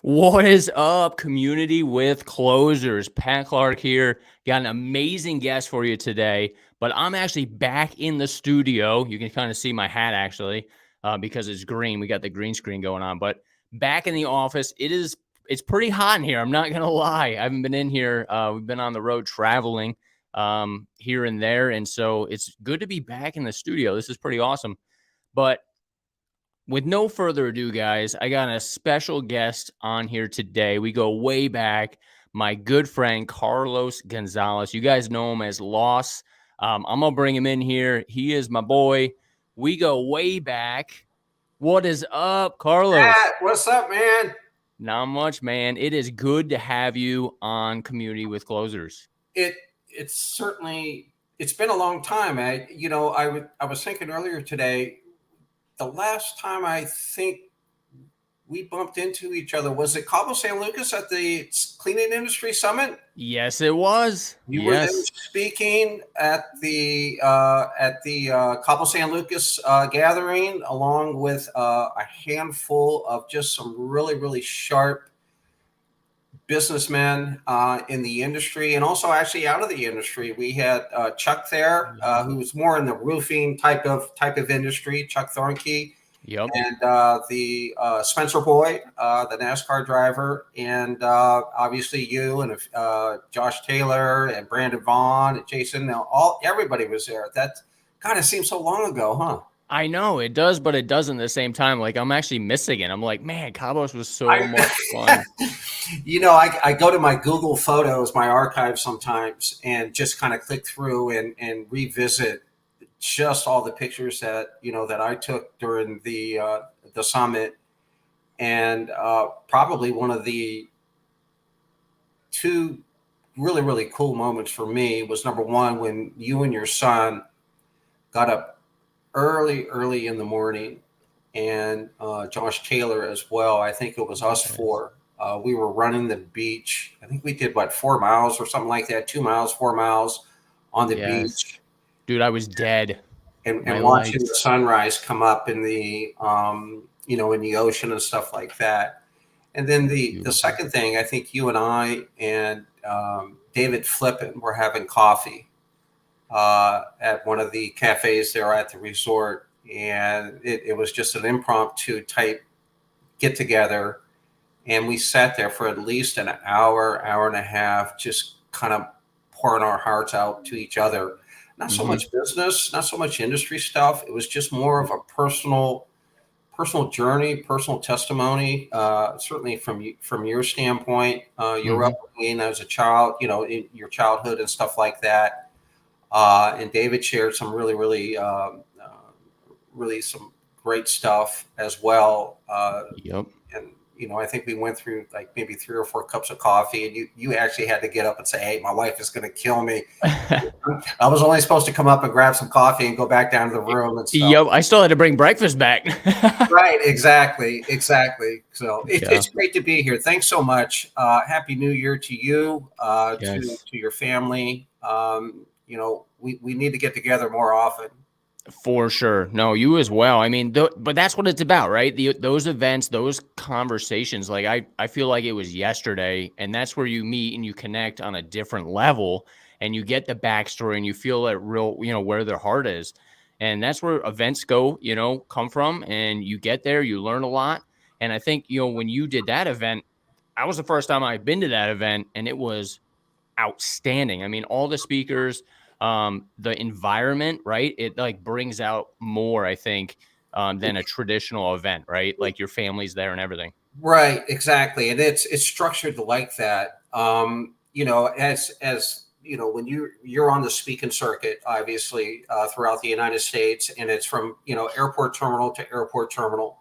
What is up, community with closers? Pat Clark here. Got an amazing guest for you today, but I'm actually back in the studio. You can kind of see my hat actually, because it's green. We got the green screen going on, but back in the office. It's pretty hot in here. I'm not gonna lie. I haven't been in here. We've been on the road traveling here and there, and so it's good to be back in the studio. This is pretty awesome. But with no further ado, guys, I got a special guest on here today. We go way back. My good friend, Carlos Gonzales. You guys know him as Loss. I'm going to bring him in here. He is my boy. We go way back. What is up, Carlos? Matt, what's up, man? Not much, man. It is good to have you on Community with Closers. It's certainly it's been a long time. I was thinking earlier today. The last time I think we bumped into each other was at Cabo San Lucas at the Cleaning Industry Summit. Yes, it was. You were then Yes. speaking at the Cabo San Lucas gathering, along with a handful of just some really sharp businessmen in the industry, and also actually out of the industry. We had Chuck there, who was more in the roofing type of industry. Chuck Thornke, Yep. and the Spencer Boyd, the NASCAR driver, and obviously you and Josh Taylor and Brandon Vaughn and Jason. Everybody was there. That kind of seems so long ago, huh? I know it does, but it doesn't at the same time. Like, I'm actually missing it. I'm like, man, Cabos was so I, much fun. I go to my Google Photos, my archive sometimes, and just kind of click through and revisit just all the pictures that I took during the summit, and probably one of the two really cool moments for me was number one when you and your son got up early in the morning, and Josh Taylor as well. I think it was us four. We were running the beach. I think we did 4 miles or something like that. 2 miles, 4 miles on the Yes. beach, Dude, I was dead. My and watching the legs. sunrise come up in the in the ocean and stuff like that. And then the Beautiful. second thing, I think you and I and David Flippin were having coffee at one of the cafes there at the resort, and it was just an impromptu type get together, and we sat there for at least an hour and a half, just kind of pouring our hearts out to each other. Not so Hmm. much business, not so much industry stuff. It was just more of a personal journey, personal testimony. Certainly from your standpoint, your Hmm. upbringing as a child, in your childhood and stuff like that. And David shared some really some great stuff as well. Yep. And I think we went through like maybe 3 or 4 cups of coffee, and you actually had to get up and say, "Hey, my wife is going to kill me." I was only supposed to come up and grab some coffee and go back down to the room and stuff. Yep. I still had to bring breakfast back. Right, exactly. So Yeah. it's great to be here. Thanks so much. Happy New Year to you, Yes. to your family. We need to get together more often. For sure. No, you as well. I mean, but that's what it's about, right? Those events, those conversations. Like I feel like it was yesterday, and that's where you meet and you connect on a different level, and you get the backstory, and you feel that real, where their heart is, and that's where events go, come from, and you get there, you learn a lot, and I think when you did that event, I was the first time I've been to that event, and it was outstanding. I mean, all the speakers, the environment, right? It like brings out more, I think, than a traditional event, right? Like your family's there and everything. Right, exactly, and it's structured like that. As when you're on the speaking circuit, obviously throughout the United States, and it's from airport terminal to airport terminal,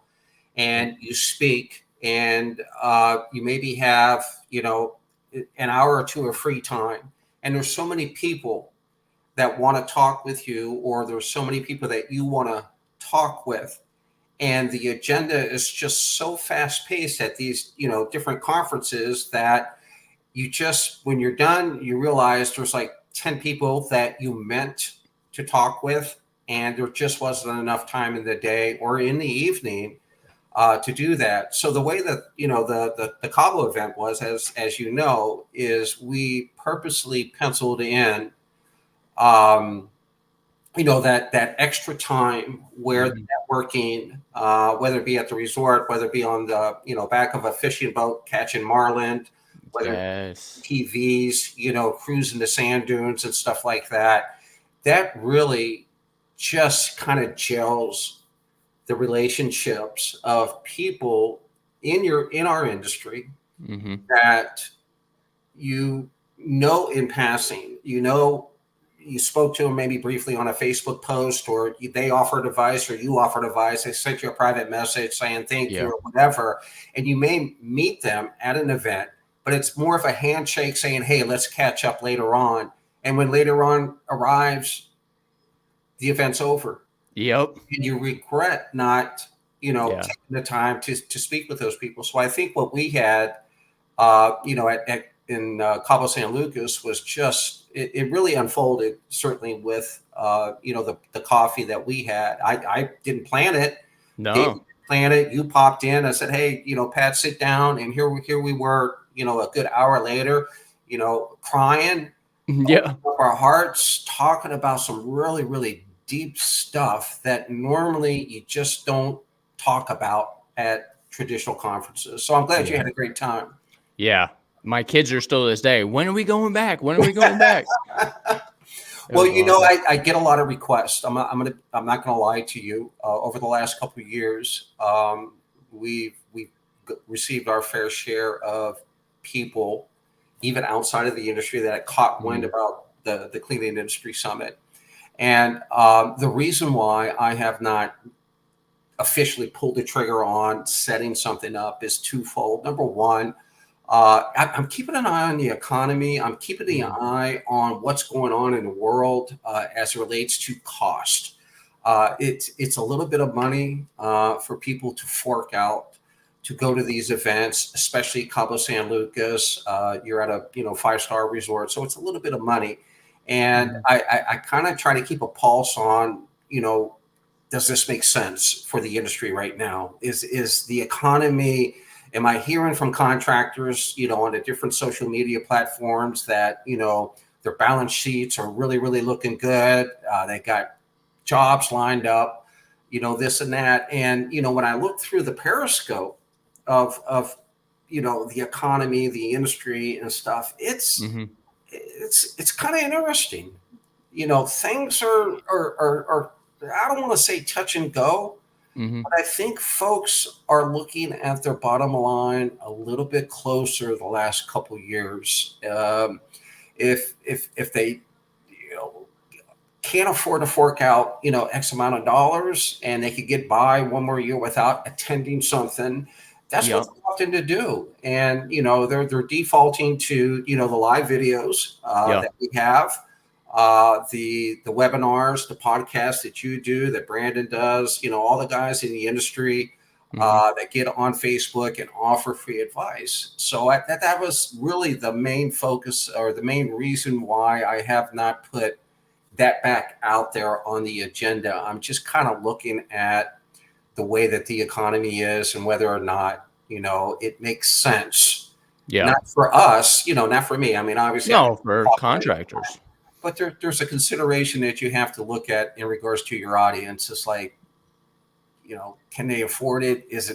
Yep. and you speak, and you maybe have an hour or two of free time, and there's so many people that want to talk with you, or there's so many people that you want to talk with, and the agenda is just so fast paced at these different conferences that you just, when you're done, you realize there's like 10 people that you meant to talk with, and there just wasn't enough time in the day or in the evening to do that. So the way that the Cabo event was, as you know, is we purposely penciled in that extra time where the Mhm. networking, whether it be at the resort, whether it be on the back of a fishing boat catching marlin, whether it Yes. be TVs, cruising the sand dunes and stuff like that, that really just kind of gels the relationships of people in our industry Mhm. that in passing, you spoke to them maybe briefly on a Facebook post, or they offered advice, or you offered advice. They sent you a private message saying thank you Yeah. or whatever, and you may meet them at an event, but it's more of a handshake saying, "Hey, let's catch up later on." And when later on arrives, the event's over, Yep. and you regret not, Yeah. taking the time to speak with those people. So I think what we had in Cabo San Lucas was just it really unfolded, certainly with the coffee that we had. I didn't plan it. Dave No. planned it. You popped in. I said, "Hey, Pat, sit down." And here we were, a good hour later, crying, Yeah. opening up our hearts, talking about some really, really deep stuff that normally you just don't talk about at traditional conferences. So I'm glad you Yeah. had a great time. Yeah. My kids are still to this day. When are we going back? When are we going back? It Well, was awesome. I get a lot of requests. I'm not gonna lie to you. Over the last couple of years, we've received our fair share of people, even outside of the industry, that caught wind Mhm. about the Cleaning Industry Summit. And the reason why I have not officially pulled the trigger on setting something up is twofold. Number one, I'm keeping an eye on the economy. I'm keeping an Mhm. eye on what's going on in the world as it relates to cost. It's a little bit of money for people to fork out to go to these events, especially Cabo San Lucas. You're at a 5-star resort, so it's a little bit of money. And Mhm. I kind of try to keep a pulse on does this make sense for the industry right now? Is the economy? Am I hearing from contractors, on the different social media platforms that their balance sheets are really, really looking good? They got jobs lined up, this and that. And when I look through the periscope of the economy, the industry, and stuff, Mhm. it's kind of interesting. Things are I don't want to say touch and go, Mhm. but I think folks are looking at their bottom line a little bit closer the last couple of years. If they can't afford to fork out X amount of dollars, and they could get by one more year without attending something, that's what Yep. they're opting to do. And they're defaulting to the live videos Yeah. that we have, the webinars, the podcasts that you do, that Brandon does, all the guys in the industry Mhm. that get on Facebook and offer free advice. So that was really the main focus, or the main reason why I have not put that back out there on the agenda. I'm just kind of looking at the way that the economy is, and whether or not it makes sense. Yeah. Not for us, not for me. I mean, obviously, I can No, for talk about it, contractors. but there's a consideration that you have to look at in regards to your audience. It's like, can they afford it? Is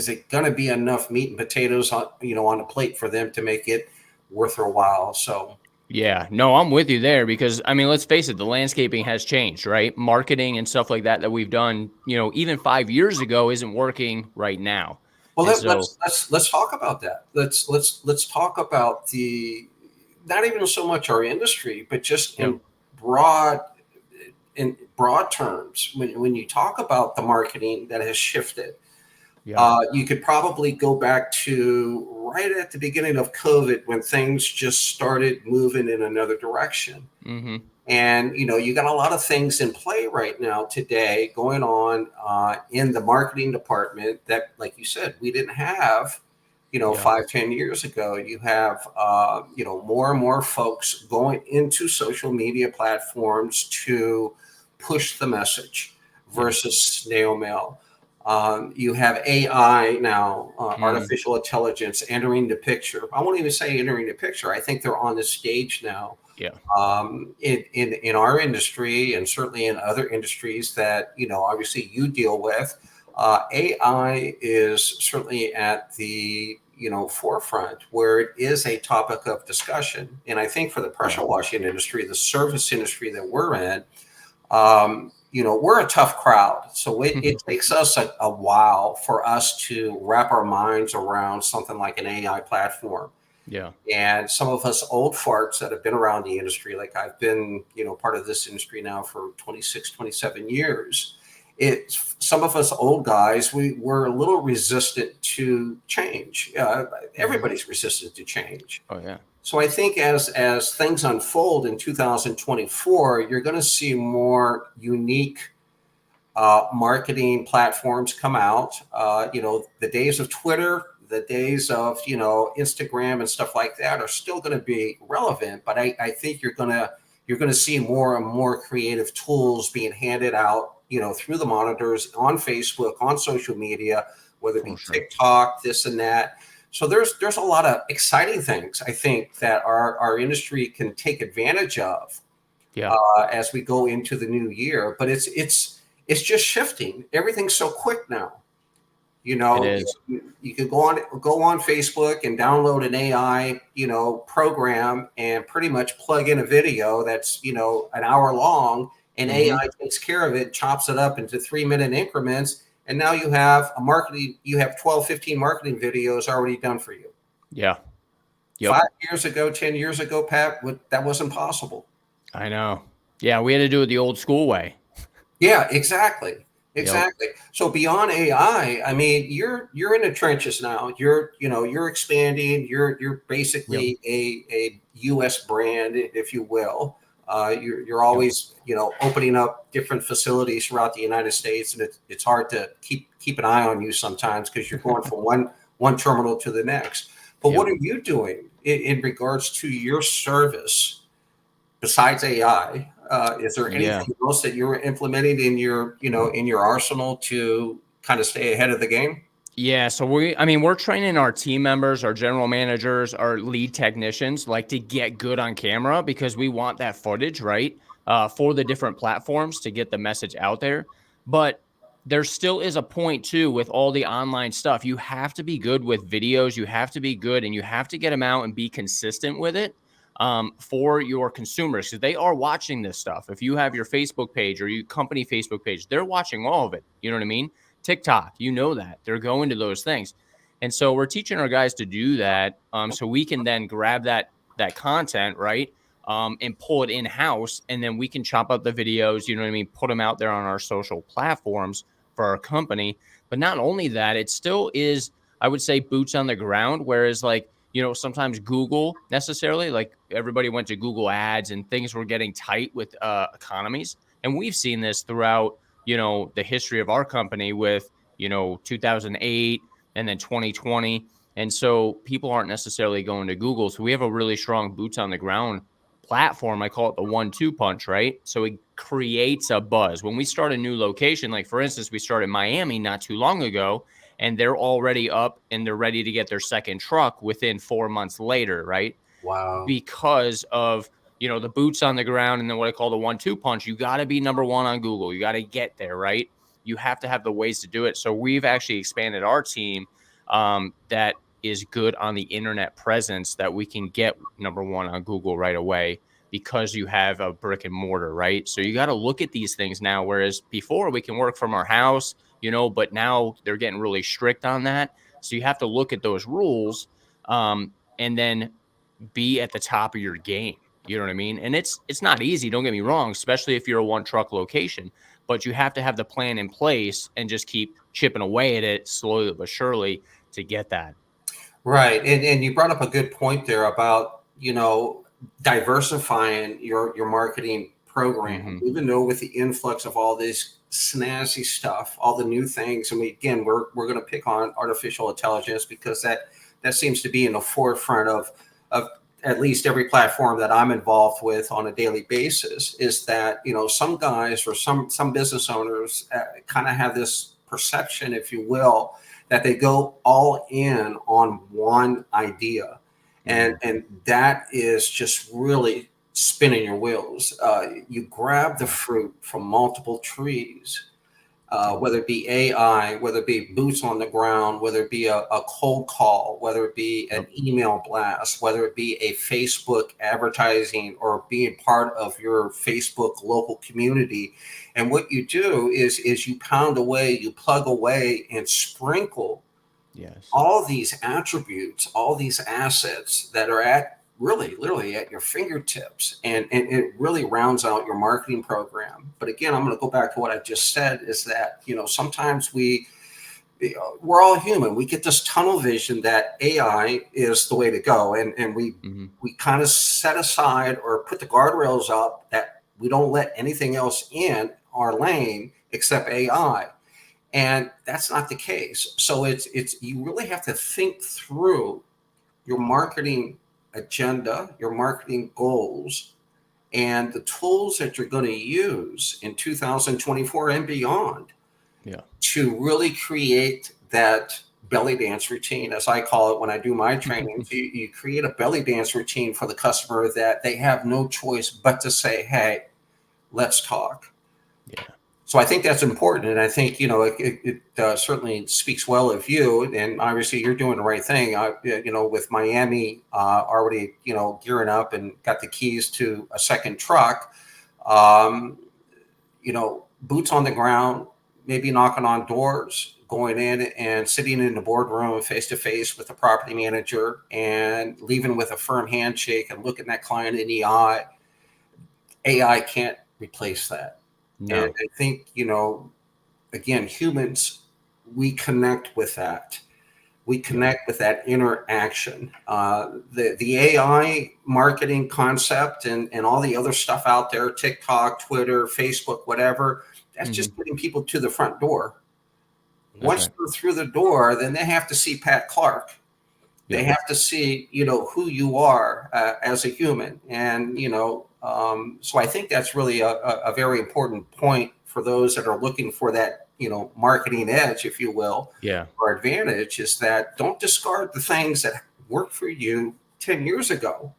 it going to be enough meat and potatoes on the plate for them to make it worth their while? So Yeah, no, I'm with you there because I mean, let's face it, the landscaping has changed, right? Marketing and stuff like that we've done, even 5 years ago isn't working right now. well, And so, let's talk about that. Let's talk about the not even so much our industry, but just yep. broad in broad terms. When you talk about the marketing that has shifted, Yeah. you could probably go back to right at the beginning of COVID, when things just started moving in another direction. Mhm. And you got a lot of things in play right now today going on in the marketing department that, like you said, we didn't have, Yeah. 5-10 years ago. You have more and more folks going into social media platforms to push the message Yeah. versus snail mail. You have AI now, Mm, artificial intelligence entering the picture. I won't even say entering the picture. I think they're on the stage now, yeah. in our industry, and certainly in other industries that, obviously you deal with. AI is certainly at the, forefront, where it is a topic of discussion. And I think for the Yeah. pressure washing industry, the service industry that we're in, we're a tough crowd. So it takes us a while for us to wrap our minds around something like an AI platform. Yeah. And some of us old farts that have been around the industry, like I've been, part of this industry now for 26, 27 years. Some of us old guys, we're a little resistant to change. Mhm. Everybody's resistant to change. Oh yeah. So I think as things unfold in 2024, you're going to see more unique marketing platforms come out. The days of Twitter, the days of Instagram and stuff like that are still going to be relevant, but I think you're gonna see more and more creative tools being handed out, through the monitors on Facebook, on social media, whether it For be sure. TikTok, this and that. So there's a lot of exciting things I think that our industry can take advantage of Yeah. as we go into the new year. But it's just shifting. Everything's so quick now. You It know, is. you can go on Facebook and download an AI program and pretty much plug in a video that's an hour long, and Hmm. AI takes care of it, chops it up into 3-minute increments, and now you have 12, 15 marketing videos already done for you. Yeah. Yep. 5 years ago, 10 years ago, Pat, that wasn't possible. I know. Yeah, we had to do it the old school way. Yeah, exactly. Yep. Exactly. So beyond AI, I mean, you're in the trenches now. You're expanding. You're Yep. basically a US brand, if you will. You're Yep. always, opening up different facilities throughout the United States, and it's hard to keep an eye on you sometimes because you're going from one terminal to the next. But what Yep. are you doing in regards to your service besides AI? Is there Yeah. anything else that you're implementing in your arsenal to kind of stay ahead of the game? Yeah, so we're training our team members, our general managers, our lead technicians, like to get good on camera because we want that footage, right? For the different platforms to get the message out there. But there still is a point too with all the online stuff. You have to be good with videos. You have to be good and you have to get them out and be consistent with it for your consumers because they are watching this stuff. If you have your Facebook page or your company Facebook page, they're watching all of it. You know what I mean? TikTok, you know that they're going to those things. And so we're teaching our guys to do that so we can then grab that content, right? And pull it in house and then we can chop up the videos, you know what I mean, put them out there on our social platforms for our company. But not only that, it still is, I would say, boots on the ground, whereas like sometimes Google necessarily, like everybody went to Google ads and things were getting tight with economies. And we've seen this throughout the history of our company with 2008 and then 2020. And so people aren't necessarily going to Google. So we have a really strong boots on the ground platform. I call it the 1-2 punch, right? So it creates a buzz. When we start a new location, like for instance, we started Miami not too long ago, and they're already up and they're ready to get their second truck within 4 months later, right? Wow. Because of the boots on the ground and then what I call the 1-2 punch. You got to be number one on Google. You got to get there, right? You have to have the ways to do it. So we've actually expanded our team that is good on the internet presence that we can get number one on Google right away because you have a brick and mortar, right? So you got to look at these things now. Whereas before we can work from our house, but now they're getting really strict on that. So you have to look at those rules and then be at the top of your game. You know what I mean? And it's not easy, don't get me wrong, especially if you're a one truck location, but you have to have the plan in place and just keep chipping away at it slowly but surely to get that. Right. And you brought up a good point there about, diversifying your marketing program, Mhm. even though with the influx of all this snazzy stuff, all the new things. And again, we're going to pick on artificial intelligence because that seems to be in the forefront of at least every platform that I'm involved with on a daily basis. Is that some guys or some business owners kind of have this perception, if you will, that they go all in on one idea. And that is just really spinning your wheels. You grab the fruit from multiple trees, whether it be AI, whether it be boots on the ground, whether it be a cold call, whether it be an email blast, whether it be a Facebook advertising or being part of your Facebook local community. And what you do is you pound away, you plug away and sprinkle all these attributes, all these assets that are at really literally at your fingertips, and it really rounds out your marketing program. But again, I'm going to go back to what I just said, is that, you know, sometimes we're all human. We get this tunnel vision that AI is the way to go, and we kind of set aside or put the guardrails up that we don't let anything else in our lane except AI. And that's not the case. So it's you really have to think through your marketing agenda, your marketing goals, and the tools that you're going to use in 2024 and beyond to really create that belly dance routine, as I call it when I do my trainings. You create a belly dance routine for the customer that they have no choice but to say, hey, let's talk. So I think that's important. And I think, you know, it certainly speaks well of you. And obviously you're doing the right thing. You know, with Miami already, you know, gearing up and got the keys to a second truck, you know, boots on the ground, maybe knocking on doors, going in and sitting in the boardroom face to face with the property manager and leaving with a firm handshake and looking that client in the eye. AI can't replace that. And I think, you know, again, humans, we connect with that. We connect with that interaction. The AI marketing concept and all the other stuff out there, TikTok, Twitter, Facebook, whatever, that's just getting people to the front door. Once they're through the door, then they have to see Pat Clark. They have to see, you know, who you are as a human. And, you know, so I think that's really a very important point for those that are looking for that, you know, marketing edge, if you will, or advantage, is that don't discard the things that worked for you 10 years ago.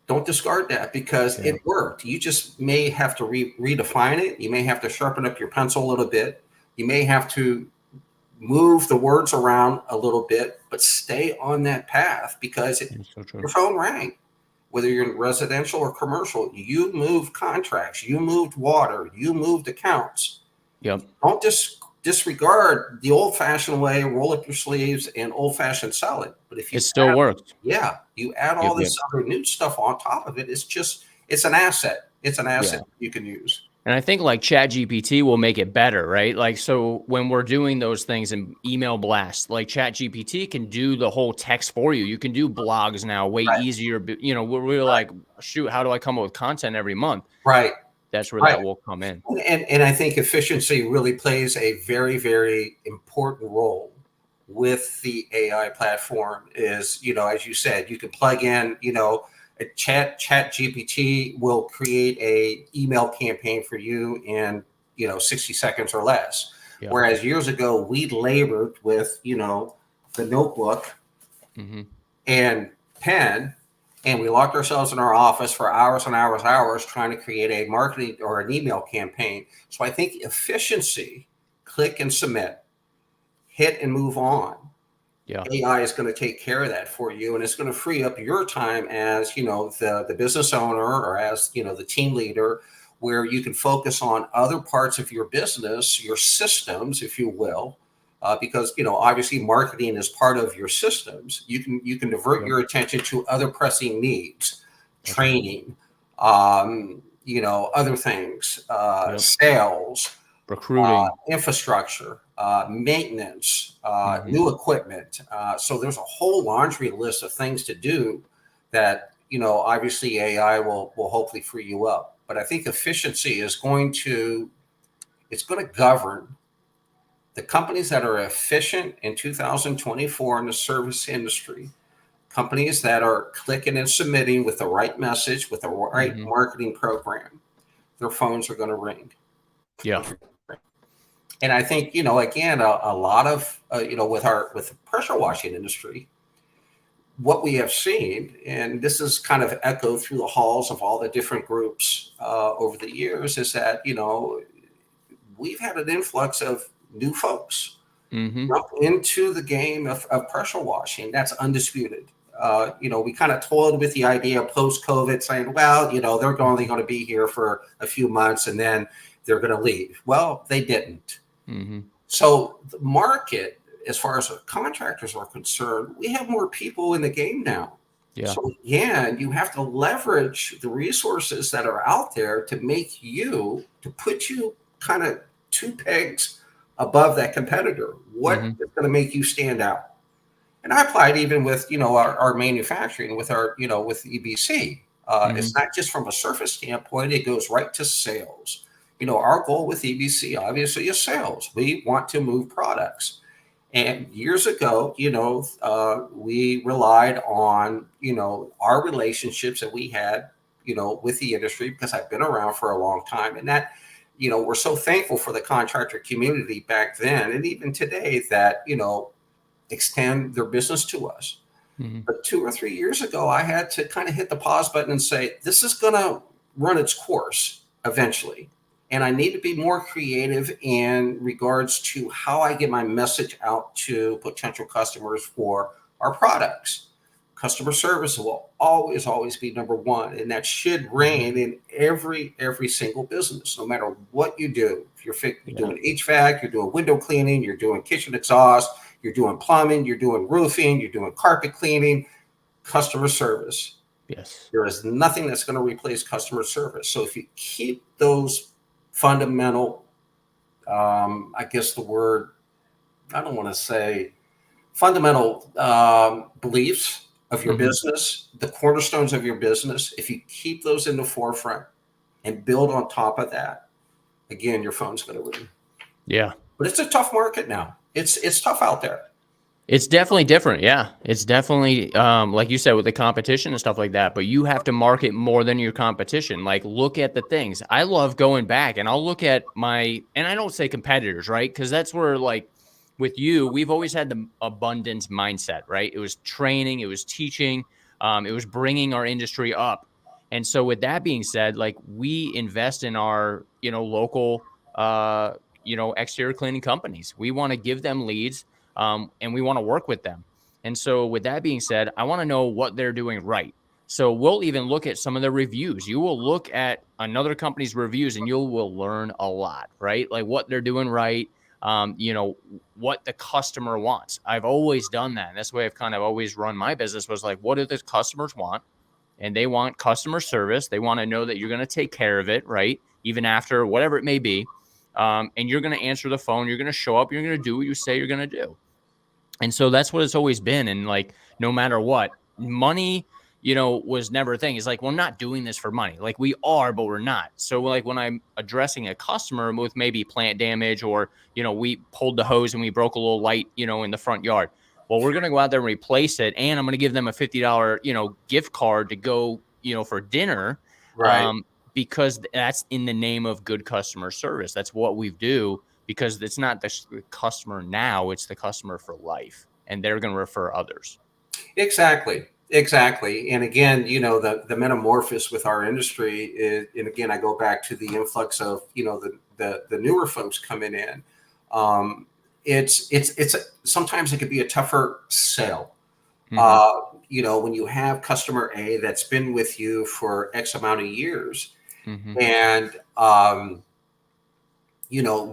Don't discard that because it worked. You just may have to redefine it. You may have to sharpen up your pencil a little bit. You may have to move the words around a little bit, but stay on that path because your phone rang. Whether you're in residential or commercial, you moved contracts, you moved water, you moved accounts. Don't just disregard the old-fashioned way, roll up your sleeves and old-fashioned sell it. But if you still works. You add all this other new stuff on top of it, it's an asset. It's an asset you can use. And I think like ChatGPT will make it better, right? Like, so when we're doing those things in email blasts, like ChatGPT can do the whole text for you. You can do blogs now way easier. You know, we're like, shoot, how do I come up with content every month? That's where that will come in. And I think efficiency really plays a very, very important role with the AI platform. Is, you know, as you said, you can plug in, you know, a chat GPT will create a email campaign for you in, you know, 60 seconds or less. Whereas years ago, we labored with, you know, the notebook and pen, and we locked ourselves in our office for hours and hours trying to create a marketing or an email campaign. So I think efficiency, click and submit, hit and move on. AI is going to take care of that for you, and it's going to free up your time as, you know, the business owner or as, you know, the team leader, where you can focus on other parts of your business, your systems, if you will, because, you know, obviously marketing is part of your systems. You can divert your attention to other pressing needs, training, you know, other things, sales, recruiting, infrastructure, maintenance, new equipment. So there's a whole laundry list of things to do that, you know, obviously AI will hopefully free you up. But I think efficiency is going to govern the companies that are efficient in 2024 in the service industry. Companies that are clicking and submitting with the right message, with the right marketing program, their phones are going to ring. And I think, again, a lot of, with the pressure washing industry, what we have seen, and this is kind of echoed through the halls of all the different groups over the years, is that, we've had an influx of new folks Mm-hmm. jump into the game of pressure washing. That's undisputed. We kind of toiled with the idea post COVID saying, well, they're only going to be here for a few months and then they're going to leave. Well, they didn't. Mm-hmm. So the market, as far as contractors are concerned, we have more people in the game now. Yeah. So again, you have to leverage the resources that are out there to put you kind of two pegs above that competitor. What Mm-hmm. is going to make you stand out? And I applied even with, our manufacturing, with our, with EBC. Mm-hmm. It's not just from a surface standpoint, it goes right to sales. Our goal with EBC obviously is sales. We want to move products. And years ago, we relied on, our relationships that we had, with the industry, because I've been around for a long time. And that, we're so thankful for the contractor community back then and even today that, extend their business to us. Mm-hmm. But 2 or 3 years ago, I had to kind of hit the pause button and say, this is going to run its course eventually. And I need to be more creative in regards to how I get my message out to potential customers for our products. Customer service will always be number one. And that should reign in every single business, no matter what you do. If you're doing HVAC, you're doing window cleaning, you're doing kitchen exhaust, you're doing plumbing, you're doing roofing, you're doing carpet cleaning, customer service. Yes. There is nothing that's going to replace customer service. So if you keep those fundamental, I guess the word, I don't want to say fundamental beliefs of your Mm-hmm. business, the cornerstones of your business, if you keep those in the forefront and build on top of that, again, your phone's going to ring. Yeah. But it's a tough market now. It's tough out there. It's definitely different. Yeah. It's definitely, like you said, with the competition and stuff like that, but you have to market more than your competition. Like, look at the things. I love going back and I'll look at and I don't say competitors, right? Because that's where, like, with you, we've always had the abundance mindset, right? It was training, it was teaching, it was bringing our industry up. And so with that being said, like, we invest in our, local, exterior cleaning companies. We want to give them leads. And we want to work with them. And so, with that being said, I want to know what they're doing right. So, we'll even look at some of the reviews. You will look at another company's reviews and you will learn a lot, right? Like what they're doing right, what the customer wants. I've always done that. And that's the way I've kind of always run my business was like, what do the customers want? And they want customer service. They want to know that you're going to take care of it, right? Even after whatever it may be. And you're going to answer the phone. You're going to show up. You're going to do what you say you're going to do. And so that's what it's always been. And like, no matter what, money, was never a thing. It's like, we're not doing this for money. Like we are, but we're not. So like when I'm addressing a customer with maybe plant damage or, we pulled the hose and we broke a little light, in the front yard. Well, we're going to go out there and replace it. And I'm going to give them a $50, gift card to go, for dinner. Right. Because that's in the name of good customer service. That's what we do. Because it's not the customer now, it's the customer for life, and they're going to refer others. Exactly. And again, the metamorphosis with our industry is, and again, I go back to the influx of, the newer folks coming in. Sometimes it could be a tougher sell. Mm-hmm. When you have customer A that's been with you for X amount of years, mm-hmm. and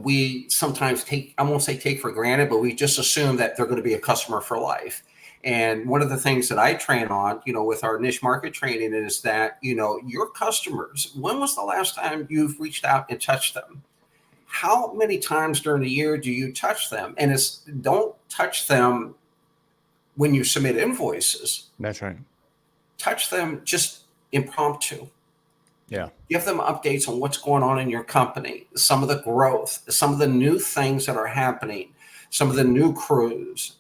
we sometimes I won't say take for granted, but we just assume that they're going to be a customer for life. And one of the things that I train on, with our niche market training is that, your customers, when was the last time you've reached out and touched them? How many times during the year do you touch them? And don't touch them when you submit invoices. That's right. Touch them just impromptu. Yeah. Give them updates on what's going on in your company, some of the growth, some of the new things that are happening, some of the new crews,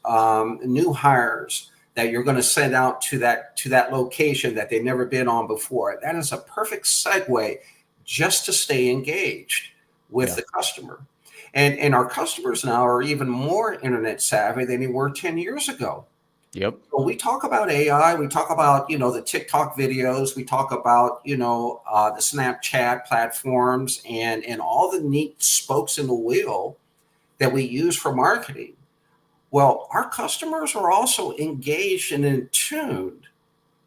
new hires that you're going to send out to that location that they've never been on before. That is a perfect segue just to stay engaged with the customer. And our customers now are even more internet savvy than they were 10 years ago. Yep. So we talk about AI, we talk about, the TikTok videos, we talk about, the Snapchat platforms and all the neat spokes in the wheel that we use for marketing. Well, our customers are also engaged and in tuned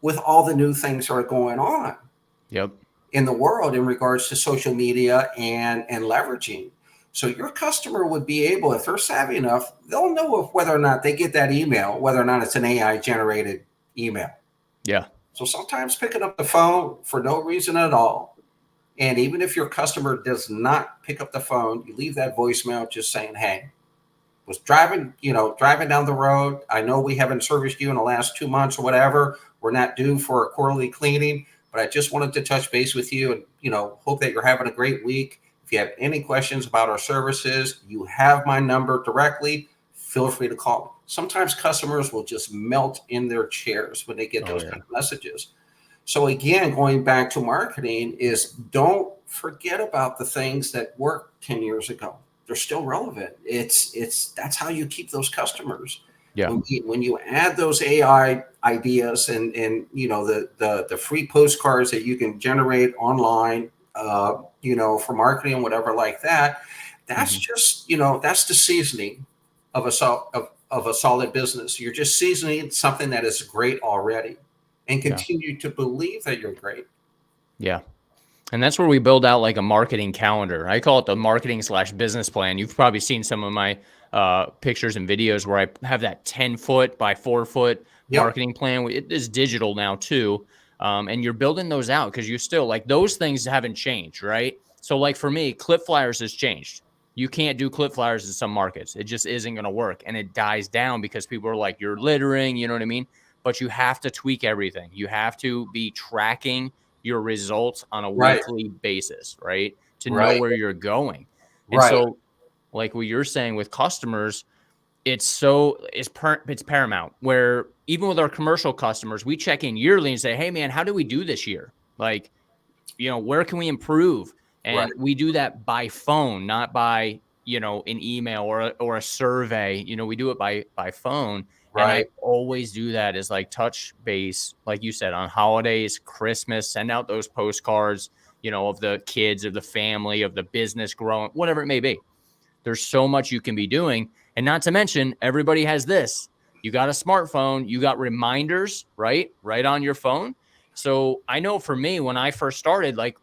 with all the new things that are going on Yep. in the world in regards to social media and leveraging. So your customer would be able, if they're savvy enough, they'll know if whether or not they get that email, whether or not it's an AI generated email. Yeah. So sometimes picking up the phone for no reason at all. And even if your customer does not pick up the phone, you leave that voicemail just saying, hey, was driving down the road. I know we haven't serviced you in the last 2 months or whatever. We're not due for a quarterly cleaning, but I just wanted to touch base with you and, hope that you're having a great week. If you have any questions about our services, you have my number directly. Feel free to call me. Sometimes customers will just melt in their chairs when they get those kind of messages. So again, going back to marketing is don't forget about the things that worked 10 years ago. They're still relevant. That's how you keep those customers. Yeah. When you add those AI ideas and the free postcards that you can generate online, for marketing and whatever like that, that's just that's the seasoning of a solid business. You're just seasoning something that is great already, and continue to believe that you're great. Yeah. And that's where we build out like a marketing calendar. I call it the marketing/business plan. You've probably seen some of my pictures and videos where I have that 10-foot by 4-foot marketing plan. It is digital now too. And you're building those out because you still like those things haven't changed, right? So like for me, clip flyers has changed. You can't do clip flyers in some markets. It just isn't going to work. And it dies down because people are like, you're littering, you know what I mean? But you have to tweak everything. You have to be tracking your results on a weekly basis, right? To know where you're going. And so like what you're saying with customers, it's paramount where even with our commercial customers, we check in yearly and say, hey man, how do we do this year? Like, where can we improve? And we do that by phone, not by, an email or a survey. We do it by phone. And I always do that is like touch base, like you said, on holidays, Christmas, send out those postcards, of the kids, of the family, of the business growing, whatever it may be. There's so much you can be doing. And not to mention, everybody has this. You got a smartphone, you got reminders, right on your phone. So I know for me, when I first started, like,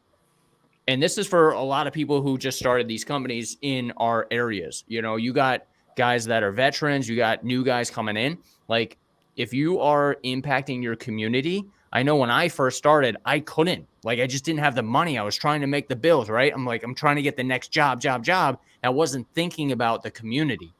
and this is for a lot of people who just started these companies in our areas. You got guys that are veterans, you got new guys coming in. Like, if you are impacting your community, I know when I first started, I couldn't. Like, I just didn't have the money. I was trying to make the bills, right? I'm trying to get the next job. I wasn't thinking about the community.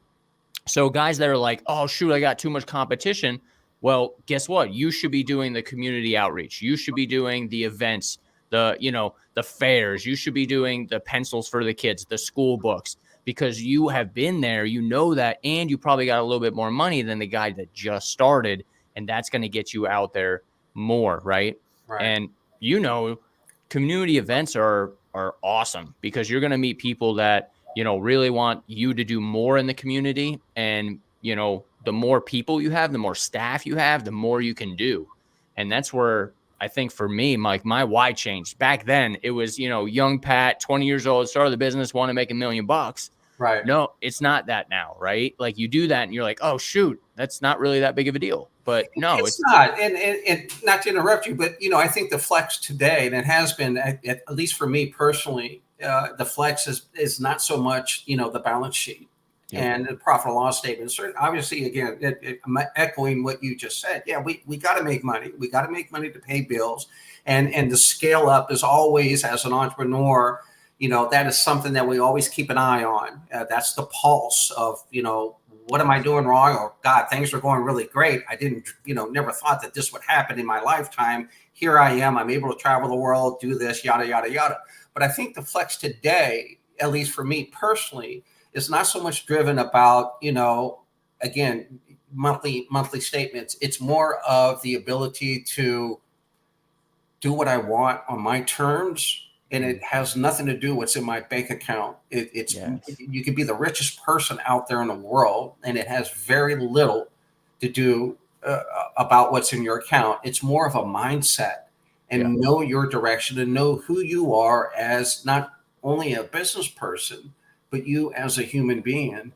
So guys that are like, oh, shoot, I got too much competition. Well, guess what? You should be doing the community outreach. You should be doing the events, the fairs. You should be doing the pencils for the kids, the school books, because you have been there, that, and you probably got a little bit more money than the guy that just started. And that's going to get you out there more, right? And, community events are awesome because you're going to meet people that, really want you to do more in the community. And, the more people you have, the more staff you have, the more you can do. And that's where I think for me, like my why changed. Back then it was, young Pat, 20 years old, started the business, want to make $1 million. Right. No, it's not that now, right? Like you do that and you're like, oh shoot, that's not really that big of a deal. But no, it's not. And not to interrupt you, but I think the flex today, and it has been at least for me personally, the flex is not so much the balance sheet and the profit and loss statement. So obviously, again, I'm echoing what you just said. Yeah, we got to make money. We got to make money to pay bills, and the scale up is always, as an entrepreneur, that is something that we always keep an eye on. That's the pulse of what am I doing wrong? Or God, things are going really great. I didn't, never thought that this would happen in my lifetime. Here I am. I'm able to travel the world, do this, yada, yada, yada. But I think the flex today, at least for me personally, is not so much driven about, again, monthly statements. It's more of the ability to do what I want on my terms and it has nothing to do with what's in my bank account. Yes. You could be the richest person out there in the world, and it has very little to do about what's in your account. It's more of a mindset, Yeah. and know your direction and know who you are as not only a business person, but you as a human being.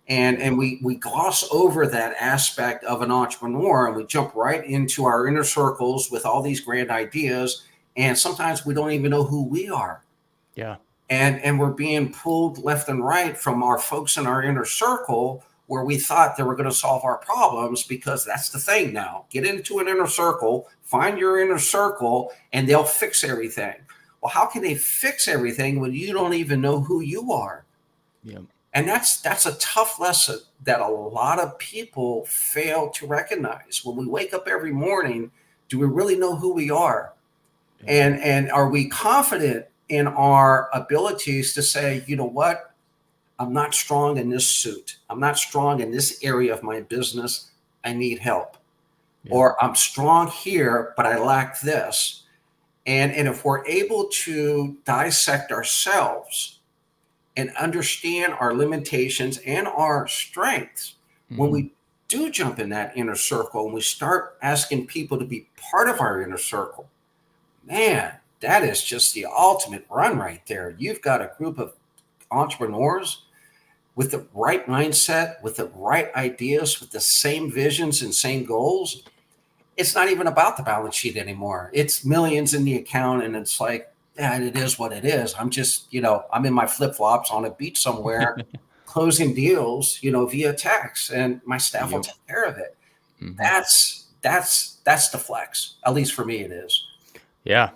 And we gloss over that aspect of an entrepreneur, and we jump right into our inner circles with all these grand ideas. And sometimes we don't even know who we are. Yeah. And we're being pulled left and right from our folks in our inner circle where we thought they were going to solve our problems, because that's the thing now. Get into an inner circle, find your inner circle, and they'll fix everything. Well, how can they fix everything when you don't even know who you are? Yeah. And that's a tough lesson that a lot of people fail to recognize. When we wake up every morning, do we really know who we are? Yeah. And are we confident in our abilities to say, you know what, I'm not strong in this suit. I'm not strong in this area of my business. I need help. Yeah. Or I'm strong here, but I lack this. And if we're able to dissect ourselves and understand our limitations and our strengths, when we do jump in that inner circle and we start asking people to be part of our inner circle, man, that is just the ultimate run right there. You've got a group of entrepreneurs with the right mindset, with the right ideas, with the same visions and same goals. It's not even about the balance sheet anymore. It's millions in the account, and it's like, yeah, it is what it is. I'm just, I'm in my flip flops on a beach somewhere, closing deals, via text, and my staff will Yep. take care of it. Mhm. That's the flex. At least for me, it is. Yeah.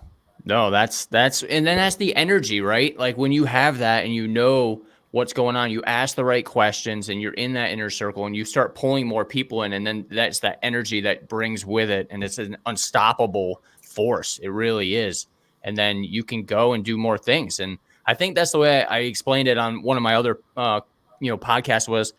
No, and then that's the energy, right? Like when you have that and you know what's going on, you ask the right questions and you're in that inner circle and you start pulling more people in. And then that's that energy that brings with it. And it's an unstoppable force. It really is. And then you can go and do more things. And I think that's the way I explained it on one of my other, podcasts was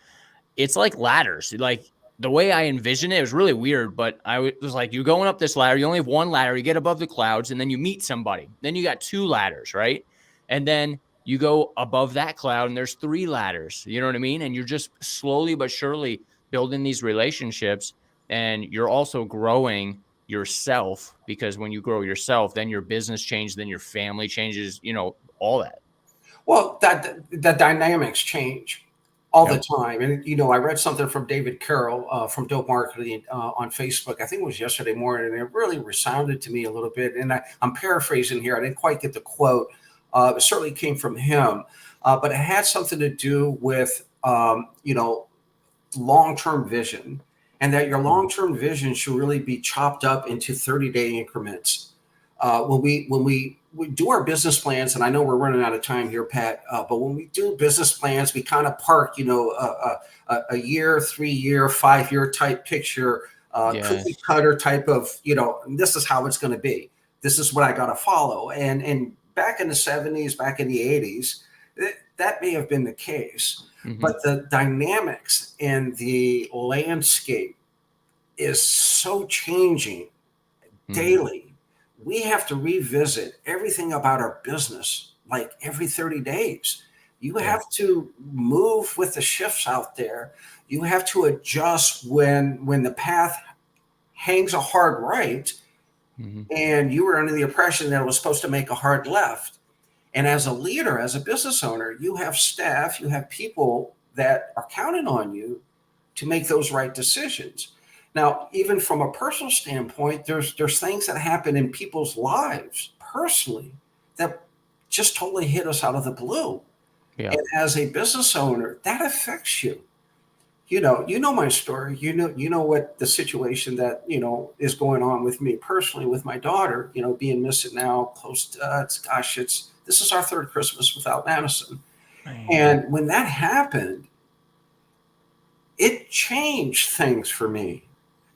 it's like ladders. Like the way I envision it, it was really weird, but was like, you're going up this ladder. You only have one ladder. You get above the clouds, and then you meet somebody. Then you got two ladders, right? And then you go above that cloud, and there's three ladders. You know what I mean? And you're just slowly but surely building these relationships, and you're also growing yourself, because when you grow yourself, then your business changes, then your family changes. All that. Well, that the dynamics change all the Yep. time. And I read something from David Carroll from Dope Marketing on Facebook. I think it was yesterday morning, and it really resounded to me a little bit. And I'm paraphrasing here. I didn't quite get the quote. It certainly came from him, but it had something to do with long-term vision, and that your long-term vision should really be chopped up into 30-day increments. When we do our business plans, and I know we're running out of time here, Pat, but when we do business plans, we kind of park, a year, 3-year, 5-year type picture, cookie Yes. cutter type of, this is how it's going to be. This is what I got to follow. And back in the 70s, back in the 80s, that may have been the case. But the dynamics and the landscape is so changing daily. We have to revisit everything about our business like every 30 days. You have to move with the shifts out there. You have to adjust when the path hangs a hard right and you were under the impression that it was supposed to make a hard left. And as a leader, as a business owner, you have staff, you have people that are counting on you to make those right decisions. Now, even from a personal standpoint, there's things that happen in people's lives personally that just totally hit us out of the blue. Yeah. And as a business owner, that affects you. You know my story. You know what the situation that is going on with me personally with my daughter. Being missing now close to this is our third Christmas without Madison. Man. And when that happened, it changed things for me.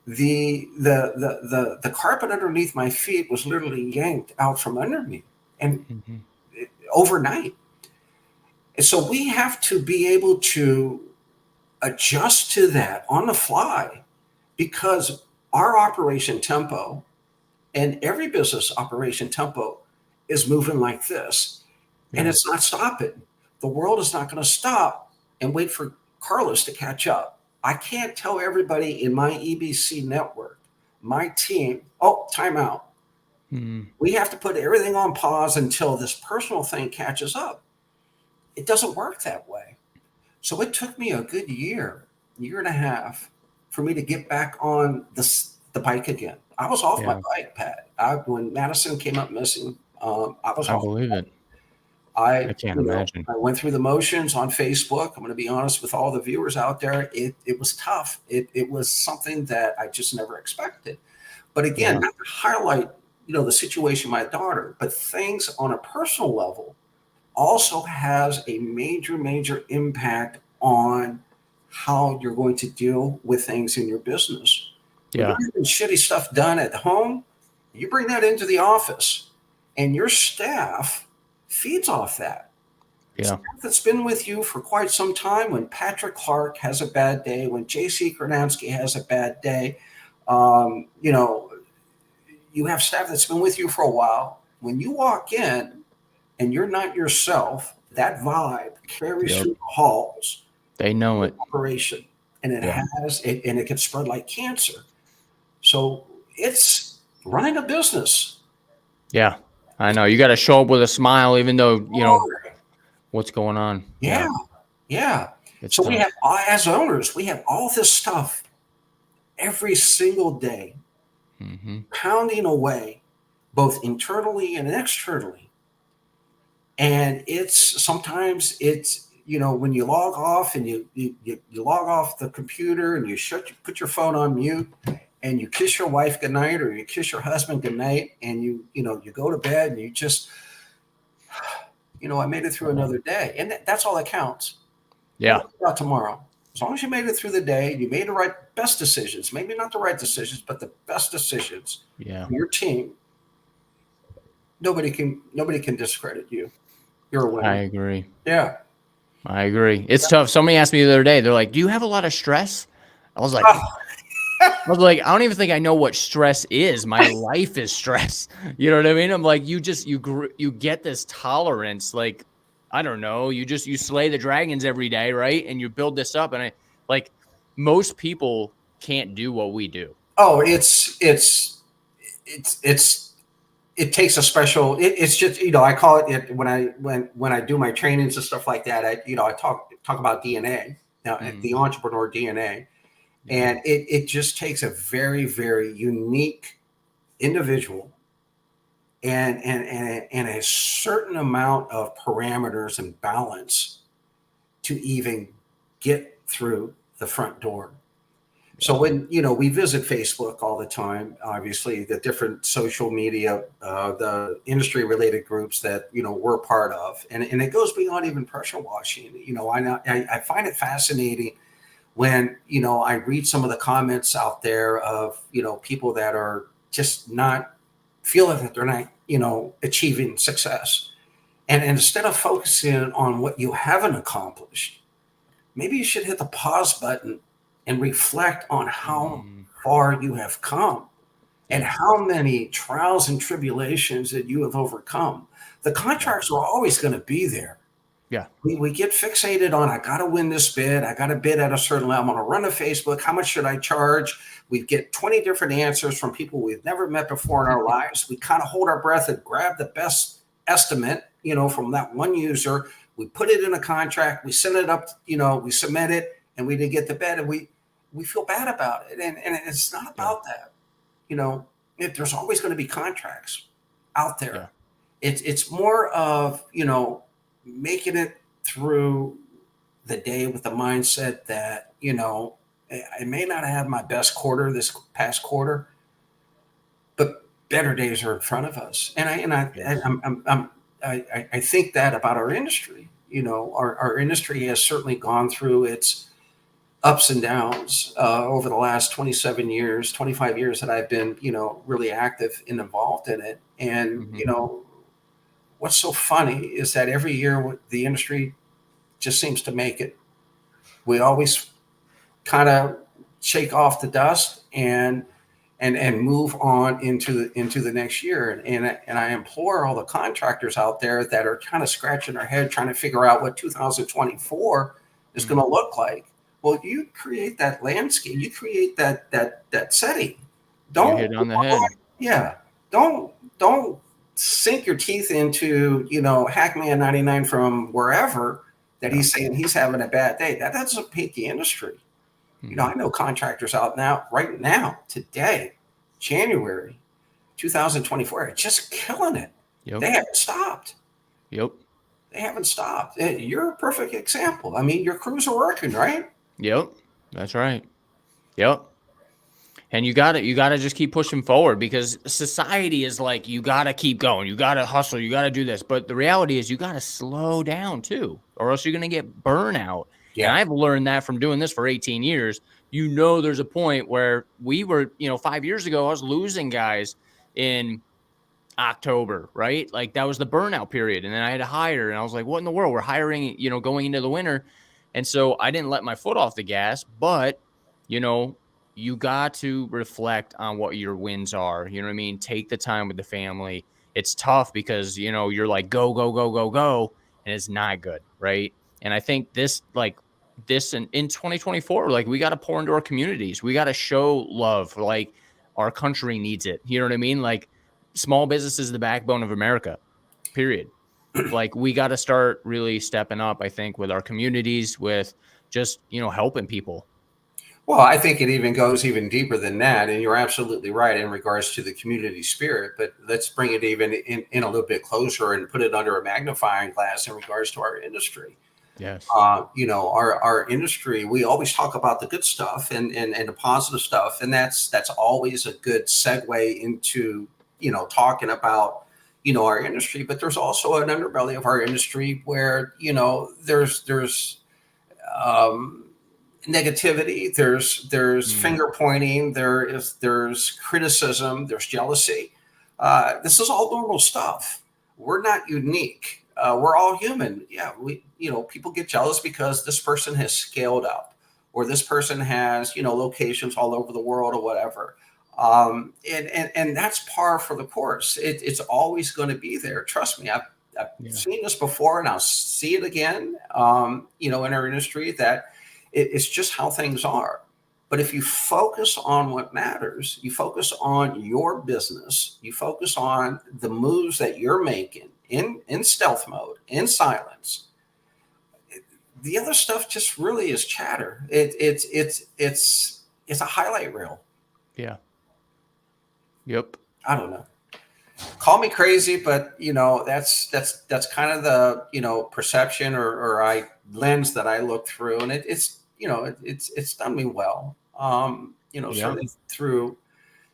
The carpet underneath my feet was literally yanked out from under me, and overnight. And so we have to be able to adjust to that on the fly, because our operation tempo and every business operation tempo is moving like this, and it's not stopping. The world is not going to stop and wait for Carlos to catch up. I can't tell everybody in my EBC network, my team, oh, time out. We have to put everything on pause until this personal thing catches up. It doesn't work that way. So it took me a good year and a half for me to get back on the bike again. I was off my bike, Pat. When Madison came up missing, I was I off. believe it. I can't imagine. I went through the motions on Facebook. I'm going to be honest with all the viewers out there. It was tough. It was something that I just never expected. But again, not to highlight, the situation with my daughter, but things on a personal level also has a major, major impact on how you're going to deal with things in your business. When you're getting shitty stuff done at home, you bring that into the office, and your staff feeds off that. Staff that's been with you for quite some time. When Patrick Clark has a bad day, when JC Kornansky has a bad day, you have staff that's been with you for a while. When you walk in and you're not yourself, that vibe carries through the halls. They know it. Operation, and it has it, and it can spread like cancer. So it's running a business. Yeah, I know. You got to show up with a smile, even though what's going on. Yeah. So tough. We have, as owners, we have all this stuff every single day, pounding away, both internally and externally. And sometimes it's when you log off and you log off the computer and you put your phone on mute and you kiss your wife goodnight or you kiss your husband goodnight and you go to bed and you just I made it through another day, and that's all that counts. Yeah. What about tomorrow? As long as you made it through the day, you made the best decisions, maybe not the right decisions, but the best decisions. Yeah. For your team. Nobody can discredit you. You're a winner. I agree. Yeah. I agree. It's tough. Somebody asked me the other day, they're like, do you have a lot of stress? I was like, I don't even think I know what stress is. My life is stress. You know what I mean? I'm like, you get this tolerance. Like, I don't know. You slay the dragons every day. Right. And you build this up. And most people can't do what we do. Oh, it takes a special, it's just, I call it when I do my trainings and stuff like that, I talk about DNA now, the entrepreneur DNA. And it just takes a very, very unique individual and a certain amount of parameters and balance to even get through the front door. So when, we visit Facebook all the time, obviously the different social media, the industry related groups that, we're part of, and it goes beyond even pressure washing. I find it fascinating when, I read some of the comments out there of, people that are just not feeling that they're not, achieving success. And instead of focusing on what you haven't accomplished, maybe you should hit the pause button and reflect on how far you have come and how many trials and tribulations that you have overcome. The contracts are always going to be there. Yeah. We get fixated on, I got to win this bid. I got to bid at a certain level. I'm going to run to Facebook. How much should I charge? We get 20 different answers from people we've never met before in our lives. We kind of hold our breath and grab the best estimate, from that one user. We put it in a contract. We send it up, we submit it, and we didn't get the bid. And we feel bad about it. And it's not about that. There's always going to be contracts out there. Yeah. It's more of, making it through the day with the mindset that, I may not have my best quarter this past quarter, but better days are in front of us. And I think that about our industry. Our industry has certainly gone through its ups and downs over the last 25 years that I've been, really active and involved in it. And, what's so funny is that every year the industry just seems to make it. We always kind of shake off the dust and, and move on into the next year. And I implore all the contractors out there that are kind of scratching their head trying to figure out what 2024 is going to look like. Well, you create that landscape, you create that setting. You Don't hit on the head. yeah, don't sink your teeth into, Hackman 99 from wherever that Yeah. he's saying he's having a bad day. That doesn't paint the industry. I know contractors out now, right now, today, January 2024, are just killing it. Yep. They haven't stopped. Yep. They haven't stopped. You're a perfect example. I mean, your crews are working, right? Yep. That's right. Yep. And you gotta just keep pushing forward, because society is like, you gotta keep going, you gotta hustle, you gotta do this. But the reality is you gotta slow down too, or else you're gonna get burnout. And Yeah. I've learned that from doing this for 18 years. There's a point where we were, 5 years ago, I was losing guys in October, right? Like that was the burnout period. And then I had to hire, and I was like, what in the world? We're hiring, going into the winter. And so I didn't let my foot off the gas, but you know, you got to reflect on what your wins are. You know what I mean? Take the time with the family. It's tough because, you're like, go, go, go, go, go. And it's not good. Right. And I think this in 2024, like we got to pour into our communities. We got to show love. Like our country needs it. You know what I mean? Like, small business is the backbone of America, period. Like we got to start really stepping up, I think, with our communities, with just, helping people. Well, I think it even goes even deeper than that. And you're absolutely right in regards to the community spirit. But let's bring it even in a little bit closer and put it under a magnifying glass in regards to our industry. Yes. Our industry, we always talk about the good stuff and the positive stuff. And that's always a good segue into, talking about, our industry. But there's also an underbelly of our industry where, there's negativity, there's finger pointing, there's criticism, there's jealousy. This is all normal stuff. We're not unique. We're all human. Yeah, people get jealous because this person has scaled up, or this person has, locations all over the world or whatever. And that's par for the course. It's always going to be there. Trust me. I've seen this before, and I'll see it again. In our industry, that it's just how things are. But if you focus on what matters, you focus on your business, you focus on the moves that you're making in stealth mode, in silence. The other stuff just really is chatter. It's a highlight reel. Yeah. Yep. I don't know. Call me crazy, but that's kind of the perception or lens that I look through, and it's done me well. Certainly through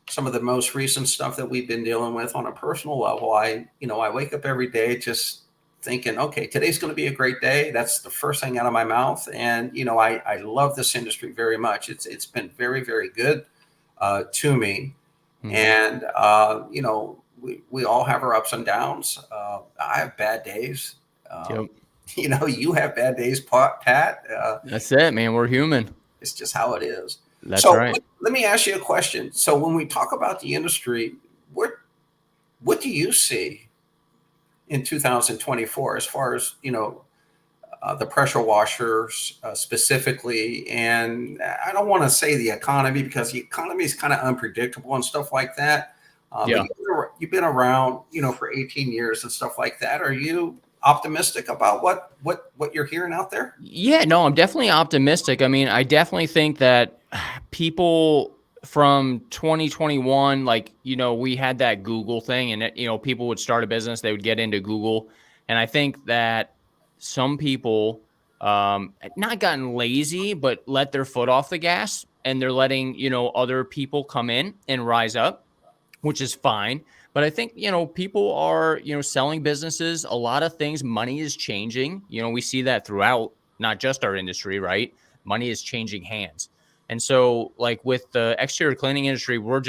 some of the most recent stuff that we've been dealing with on a personal level. I wake up every day just thinking, okay, today's going to be a great day. That's the first thing out of my mouth, and I love this industry very much. It's been very, very good to me, and we all have our ups and downs. I have bad days. Yep. You have bad days, Pat. That's it, man. We're human. It's just how it is. That's so right. Let me ask you a question. So when we talk about the industry, what do you see in 2024 as far as the pressure washers specifically? And I don't want to say the economy, because the economy is kind of unpredictable and stuff like that. Yeah. But you've been around, for 18 years and stuff like that. Are you optimistic about what you're hearing out there? Yeah, no, I'm definitely optimistic. I mean, I definitely think that people from 2021, like, we had that Google thing, and people would start a business, they would get into Google. And I think that some people, not gotten lazy, but let their foot off the gas, and they're letting, other people come in and rise up, which is fine. But I think, people are, selling businesses, a lot of things, money is changing. We see that throughout, not just our industry, right? Money is changing hands. And so like with the exterior cleaning industry, we're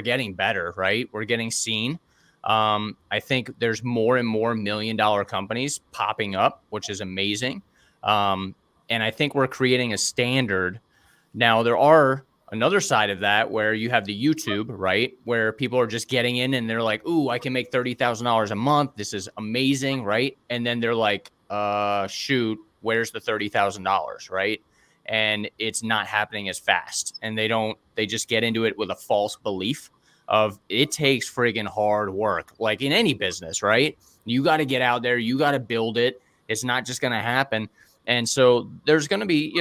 getting better, right? We're getting seen. I think there's more and more $1 million companies popping up, which is amazing. And I think we're creating a standard. Now there are another side of that where you have the YouTube, right? Where people are just getting in and they're like, ooh, I can make $30,000 a month. This is amazing, right? And then they're like, shoot, where's the $30,000, right? And it's not happening as fast. And they just get into it with a false belief of it takes friggin' hard work, like in any business, right? You got to get out there, you got to build it. It's not just going to happen. And so there's going to be,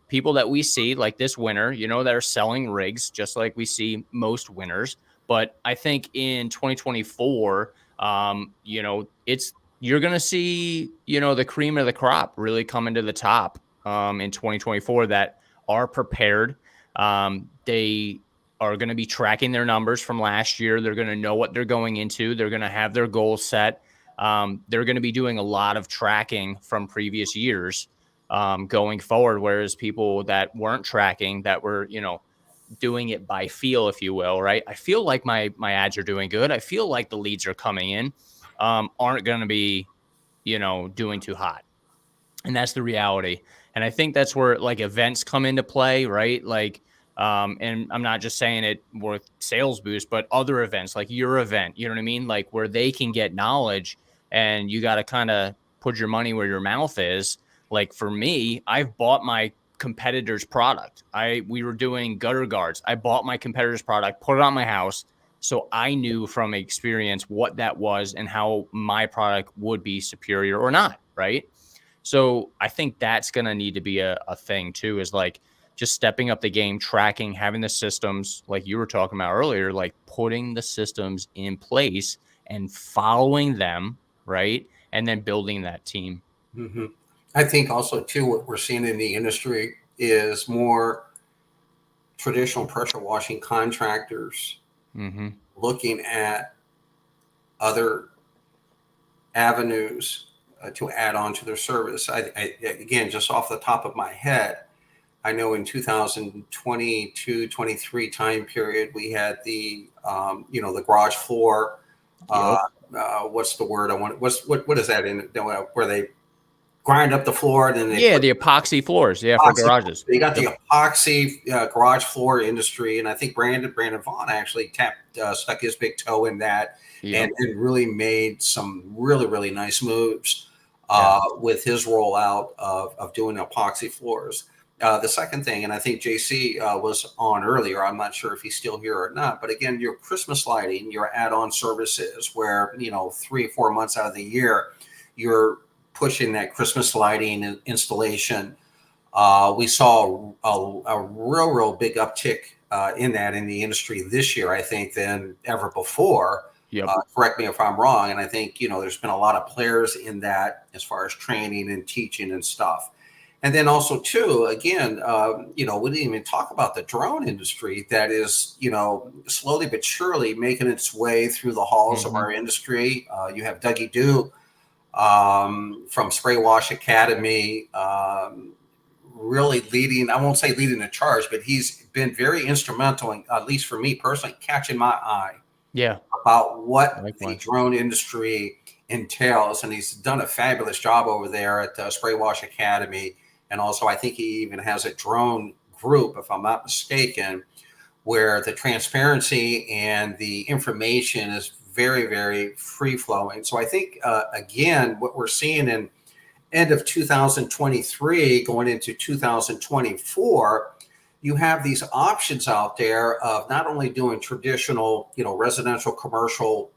people that we see like this winter, that are selling rigs, just like we see most winners. But I think in 2024, you're going to see, the cream of the crop really coming to the top in 2024 that are prepared. They are going to be tracking their numbers from last year. They're going to know what they're going into. They're going to have their goals set. They're going to be doing a lot of tracking from previous years going forward, whereas people that weren't tracking, that were, doing it by feel, if you will, right? I feel like my ads are doing good. I feel like the leads are coming in, aren't going to be, doing too hot. And that's the reality. And I think that's where like events come into play, right? Like, and I'm not just saying it with sales boost, but other events like your event, you know what I mean? Like where they can get knowledge, and you got to kind of put your money where your mouth is. Like for me, I've bought my competitor's product. We were doing gutter guards. I bought my competitor's product, put it on my house. So I knew from experience what that was and how my product would be superior or not, right? So I think that's going to need to be a thing too, is like just stepping up the game, tracking, having the systems like you were talking about earlier, like putting the systems in place and following them, right? And then building that team. Mm-hmm. I think also too, what we're seeing in the industry is more traditional pressure washing contractors looking at other avenues to add on to their service. Again, just off the top of my head, I know in 2022, 23 time period, we had the, the garage floor. What's the word I want? What is that in where they grind up the floor and then they the epoxy floors, for garages. You got the epoxy garage floor industry, and I think Brandon Vaughn actually stuck his big toe in that, and really made some really, really nice moves with his rollout of doing epoxy floors. The second thing, and I think JC was on earlier, I'm not sure if he's still here or not, but again, your Christmas lighting, your add-on services where, 3 or 4 months out of the year, you're pushing that Christmas lighting installation. We saw a real big uptick in that in the industry this year, I think, than ever before. Correct me if I'm wrong. And I think, there's been a lot of players in that as far as training and teaching and stuff. And then also too, again, we didn't even talk about the drone industry that is, slowly but surely making its way through the halls of our industry. You have Dougie Dew from Spray Wash Academy, really leading, I won't say leading the charge, but he's been very instrumental in, at least for me personally, catching my eye about what the drone industry entails. And he's done a fabulous job over there at Spray Wash Academy. And also, I think he even has a drone group, if I'm not mistaken, where the transparency and the information is very, very free flowing. So I think, again, what we're seeing in end of 2023 going into 2024, you have these options out there of not only doing traditional, residential, commercial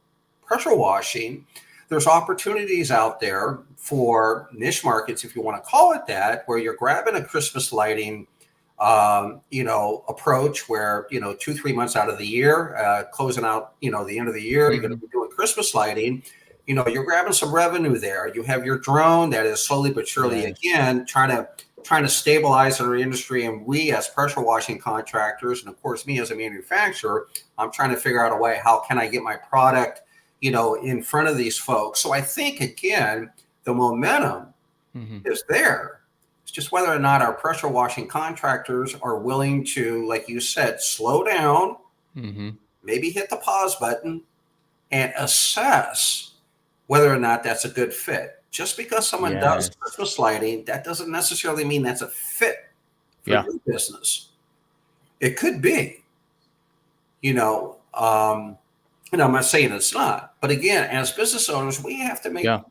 pressure washing. There's opportunities out there for niche markets, if you want to call it that, where you're grabbing a Christmas lighting, approach where, 2-3 months out of the year, closing out, the end of the year, you're going to be doing Christmas lighting. You're grabbing some revenue there. You have your drone that is slowly but surely, again, trying to stabilize our industry. And we as pressure washing contractors, and of course me as a manufacturer, I'm trying to figure out a way, how can I get my product, in front of these folks? So I think, again, the momentum is there. It's just whether or not our pressure washing contractors are willing to, like you said, slow down, maybe hit the pause button and assess whether or not that's a good fit. Just because someone does Christmas lighting, that doesn't necessarily mean that's a fit for your business. It could be, you know, and I'm not saying it's not, but again, as business owners, we have to Yeah.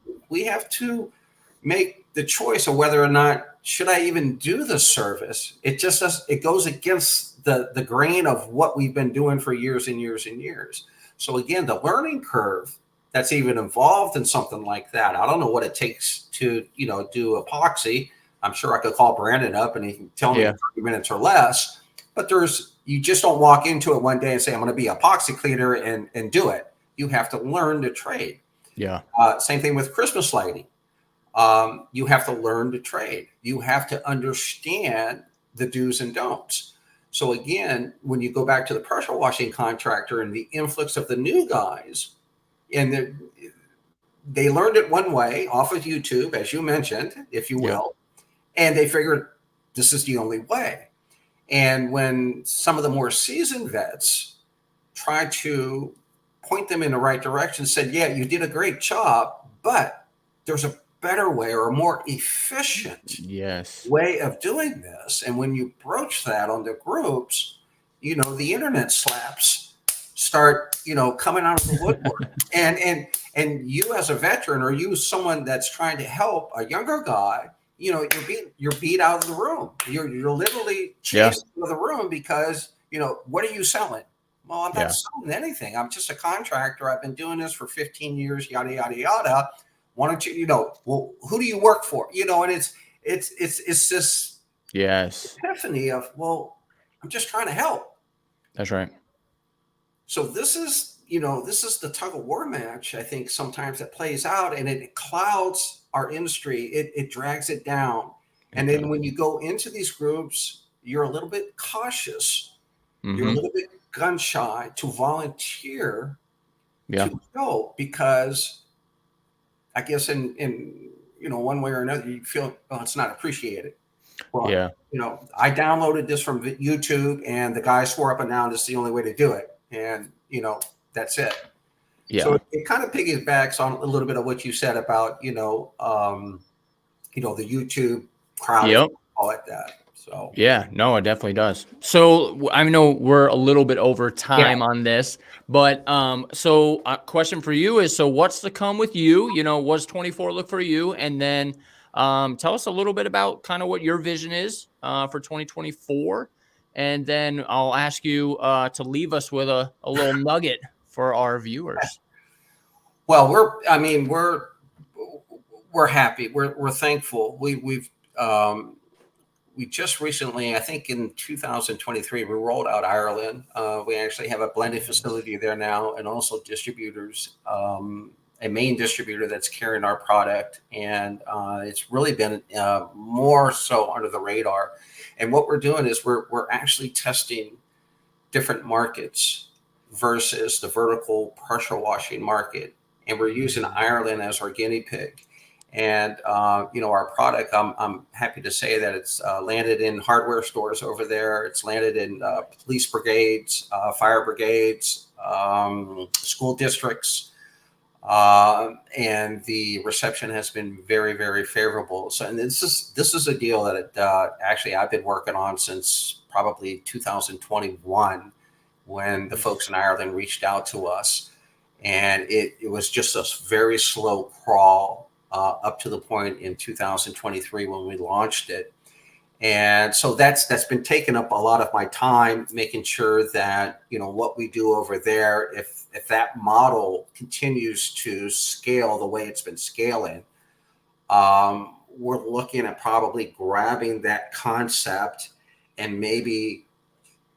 make the choice of whether or not should I even do the service. It just does, it goes against the grain of what we've been doing for years and years and years. So again, the learning curve that's even involved in something like that. I don't know what it takes to, do epoxy. I'm sure I could call Brandon up and he can tell me in 30 minutes or less, but you just don't walk into it one day and say, I'm going to be an epoxy cleaner and do it. You have to learn the trade. Yeah. Same thing with Christmas lighting. You have to learn to trade. You have to understand the do's and don'ts. So again, when you go back to the pressure washing contractor and the influx of the new guys, and they learned it one way off of YouTube, as you mentioned, if you will, and they figured this is the only way. And when some of the more seasoned vets tried to point them in the right direction, said, yeah, you did a great job, but there's a better way or a more efficient way of doing this. And when you broach that on the groups, the internet slaps start, coming out of the woodwork. and you as a veteran, or you someone that's trying to help a younger guy, you're beat out of the room. You're literally chased out of the room because, what are you selling? Well, I'm not selling anything. I'm just a contractor. I've been doing this for 15 years, yada, yada, yada. Why don't you, well, who do you work for? And it's this epiphany of, well, I'm just trying to help. That's right. So this is the tug of war match, I think, sometimes that plays out, and it clouds our industry. It drags it down. And then when you go into these groups, you're a little bit cautious. Mm-hmm. You're a little bit gun shy to volunteer to go, because I guess in one way or another, you feel, oh, it's not appreciated. Well, I downloaded this from YouTube, and the guy swore up and down this is the only way to do it. And, that's it. Yeah. So it kind of piggybacks on a little bit of what you said about, the YouTube crowd, call it that. So no, it definitely does. So I know we're a little bit over time on this, but so a question for you is, so what's to come with you? What's 24 look for you? And then tell us a little bit about kind of what your vision is for 2024. And then I'll ask you to leave us with a little nugget for our viewers. Well, we're happy. We're thankful. We just recently, I think in 2023, we rolled out Ireland. We actually have a blended facility there now, and also distributors, a main distributor that's carrying our product. And it's really been more so under the radar. And what we're doing is we're actually testing different markets versus the vertical pressure washing market. And we're using Ireland as our guinea pig. And, our product, I'm happy to say that it's landed in hardware stores over there. It's landed in police brigades, fire brigades, school districts. And the reception has been very, very favorable. So, and this is a deal that actually I've been working on since probably 2021, when the folks in Ireland reached out to us. And it was just a very slow crawl up to the point in 2023 when we launched it. And so that's been taking up a lot of my time, making sure that, what we do over there, if that model continues to scale the way it's been scaling, we're looking at probably grabbing that concept and maybe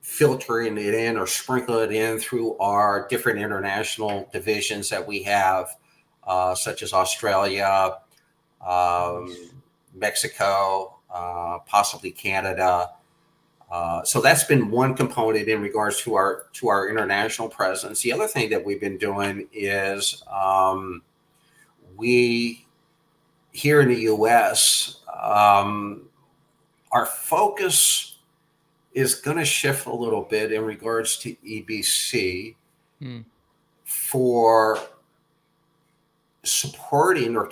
filtering it in or sprinkle it in through our different international divisions that we have, such as Australia, Mexico, possibly Canada. So that's been one component in regards to our international presence. The other thing that we've been doing is we here in the U.S., our focus is going to shift a little bit in regards to EBC for supporting or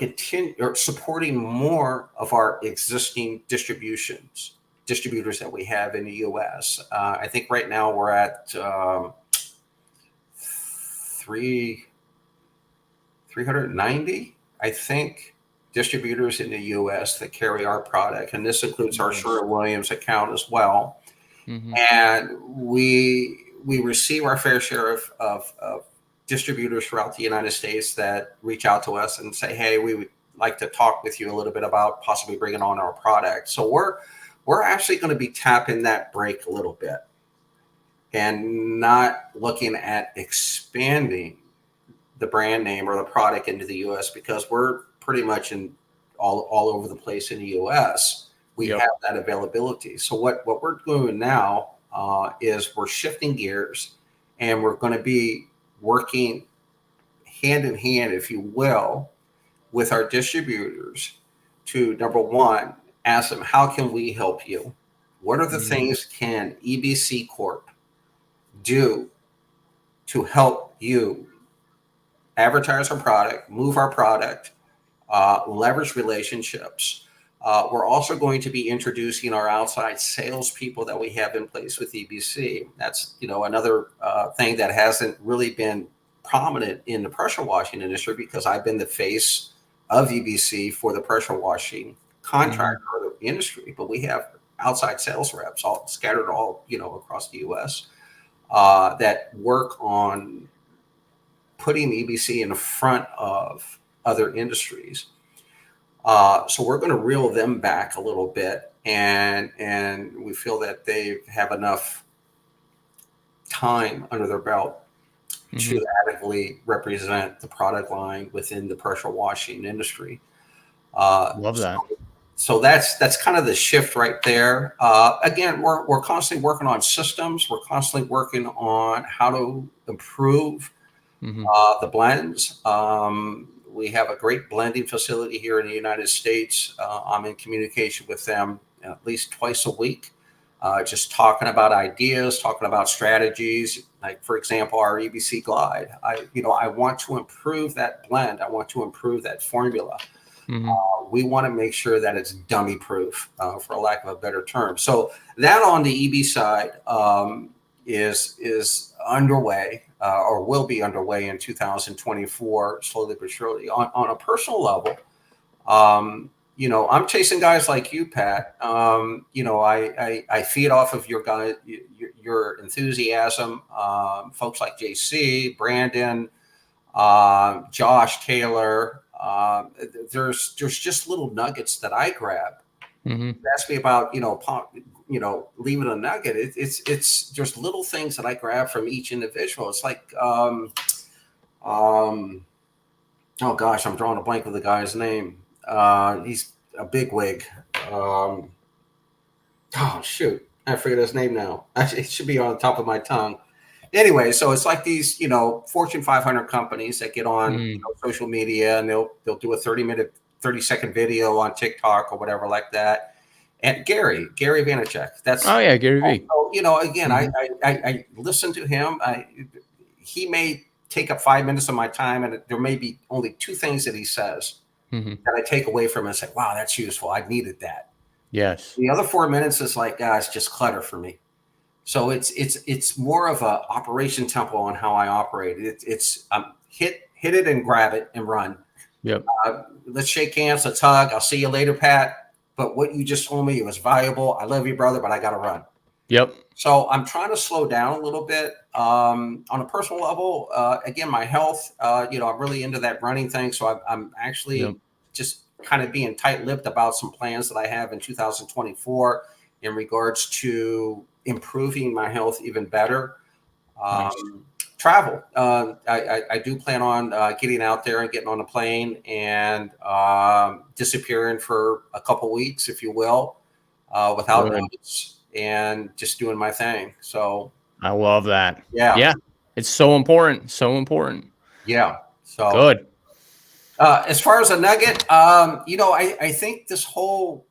supporting more of our existing distributions. distributors that we have in the U.S. I think right now we're at 390, I think, distributors in the U.S. that carry our product, and this includes our Sherwin-Williams account as well. And we receive our fair share of distributors throughout the United States that reach out to us and say, "Hey, we would like to talk with you a little bit about possibly bringing on our product." So we're actually going to be tapping that brake a little bit and not looking at expanding the brand name or the product into the U.S. because we're pretty much in all over the place in the U.S. We have that availability. So what we're doing now is we're shifting gears, and we're going to be working hand in hand, if you will, with our distributors to, number one, ask them, how can we help you? What are the things can EBC Corp do to help you advertise our product, move our product, leverage relationships? We're also going to be introducing our outside salespeople that we have in place with EBC. That's another thing that hasn't really been prominent in the pressure washing industry, because I've been the face of EBC for the pressure washing contractor or the industry. But we have outside sales reps all scattered across the U.S. That work on putting EBC in front of other industries. So we're going to reel them back a little bit, and we feel that they have enough time under their belt to adequately represent the product line within the pressure washing industry. Love that. So that's kind of the shift right there. Again, we're constantly working on systems. We're constantly working on how to improve the blends. We have a great blending facility here in the United States. I'm in communication with them at least twice a week, just talking about ideas, talking about strategies. Like, for example, our EBC Glide. I want to improve that blend. I want to improve that formula. We want to make sure that it's dummy proof, for lack of a better term. So that on the EB side is underway, or will be underway in 2024, slowly but surely. On a personal level, I'm chasing guys like you, Pat. I feed off of your enthusiasm. Folks like JC, Brandon, Josh Taylor. There's just little nuggets that I grab. You ask me about leaving a nugget. It's there's little things that I grab from each individual. It's like oh gosh, I'm drawing a blank with the guy's name. He's a bigwig. Oh shoot, I forget his name now. Actually, it should be on the top of my tongue. Anyway, so it's like these, Fortune 500 companies that get on social media, and they'll do a 30-second video on TikTok or whatever like that. And Gary Vaynerchuk. That's Gary V. Again, I listen to him. He may take up 5 minutes of my time, and there may be only two things that he says that I take away from it and say, wow, that's useful. I needed that. Yes. The other 4 minutes is like, it's just clutter for me. So it's more of a operation tempo on how I operate. It's hit it and grab it and run. Yep. Let's shake hands. Let's hug. I'll see you later, Pat. But what you just told me, it was valuable. I love you, brother, but I got to run. Yep. So I'm trying to slow down a little bit. On a personal level, again, my health, I'm really into that running thing. So I'm actually just kind of being tight-lipped about some plans that I have in 2024 in regards to improving my health even better. Nice. Travel. I do plan on getting out there and getting on a plane and disappearing for a couple weeks, if you will, without notice, and just doing my thing. So I love that. Yeah. It's so important. So important. Yeah. So good. As far as a nugget, I think this whole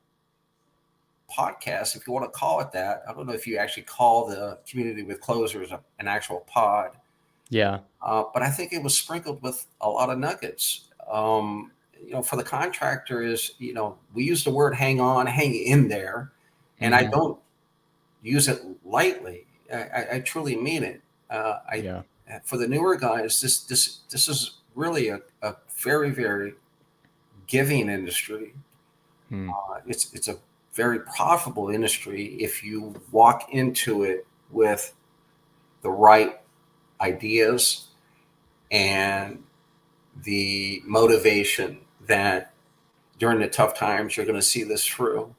podcast, if you want to call it that, I don't know if you actually call the Community with Closers an actual pod. Yeah. But I think it was sprinkled with a lot of nuggets. For the contractor is, we use the word hang on, hang in there. and I don't use it lightly. I truly mean it. Yeah. For the newer guys, this is really a very, very giving industry. It's a very profitable industry if you walk into it with the right ideas and the motivation that during the tough times you're going to see this through.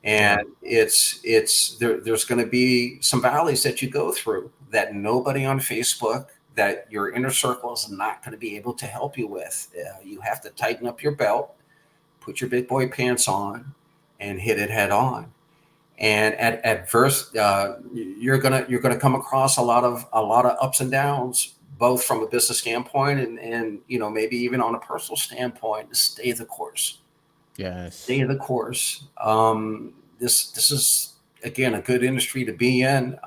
And there's going to be some valleys that you go through that nobody on Facebook, that your inner circle is not going to be able to help you with. You have to tighten up your belt, put your big boy pants on, and hit it head on. And at first, you're gonna come across a lot of ups and downs, both from a business standpoint and maybe even on a personal standpoint. Stay the course. Yes. Stay the course. This is, again, a good industry to be in.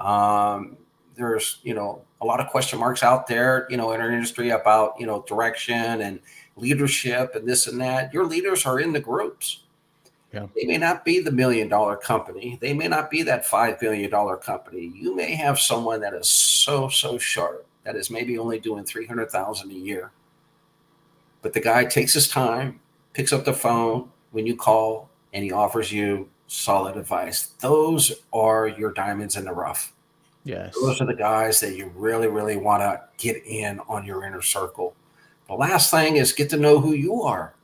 There's a lot of question marks out there in our industry about direction and leadership and this and that. Your leaders are in the groups. Yeah. They may not be the $1 million company. They may not be that $5 billion company. You may have someone that is so sharp that is maybe only doing $300,000 a year, but the guy takes his time, picks up the phone when you call, and he offers you solid advice. Those are your diamonds in the rough. Yes. Those are the guys that you really, really want to get in on your inner circle. The last thing is get to know who you are.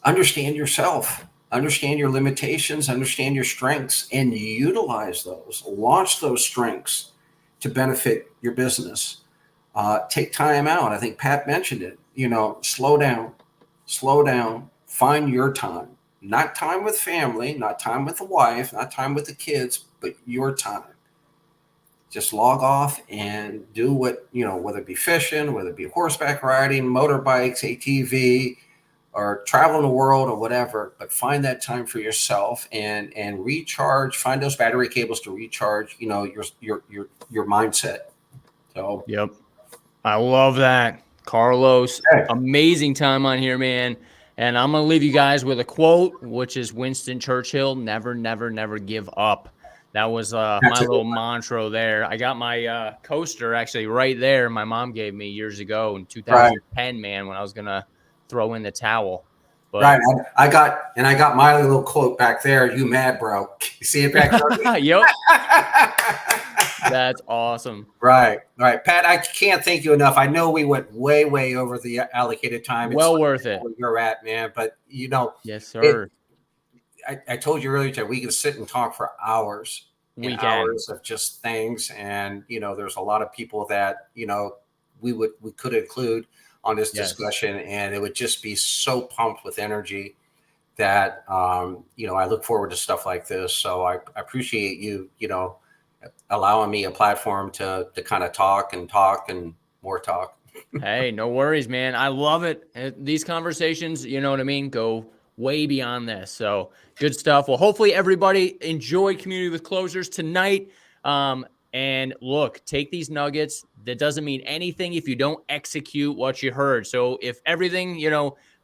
Understand yourself, understand your limitations, understand your strengths, and utilize those. Launch those strengths to benefit your business. Take time out. I think Pat mentioned it. Slow down, find your time. Not time with family, not time with the wife, not time with the kids, but your time. Just log off and do what, whether it be fishing, whether it be horseback riding, motorbikes, ATV, or traveling the world or whatever, but find that time for yourself and recharge. Find those battery cables to recharge, your mindset. So, yep, I love that, Carlos. okay. Amazing time on here, man. And I'm gonna leave you guys with a quote, which is Winston Churchill: "Never, never, never give up." That was my little mantra there. I got my coaster actually right there. My mom gave me years ago in 2010, man, when I was gonna throw in the towel. But right. I got my little quote back there. You mad, bro? You see it back there? Yep. That's awesome. Right. Pat, I can't thank you enough. I know we went way over the allocated time. Well worth it. Where you're at, man. But yes, sir. I told you earlier that we can sit and talk for hours. Hours of just things. And, there's a lot of people that, we could include on this discussion, and it would just be so pumped with energy that, I look forward to stuff like this. So I appreciate you, allowing me a platform to kind of talk and more talk. Hey, no worries, man. I love it. These conversations, you know what I mean, go way beyond this. So good stuff. Well, hopefully everybody enjoyed Community with Closers tonight. And look, take these nuggets. That doesn't mean anything if you don't execute what you heard. So if everything,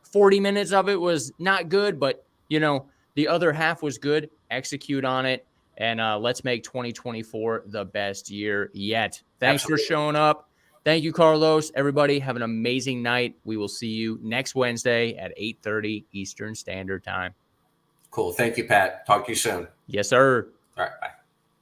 40 minutes of it was not good, but, the other half was good, execute on it. And let's make 2024 the best year yet. Thanks for showing up. Thank you, Carlos. Everybody, have an amazing night. We will see you next Wednesday at 8:30 Eastern Standard Time. Cool. Thank you, Pat. Talk to you soon. Yes, sir. All right. Bye.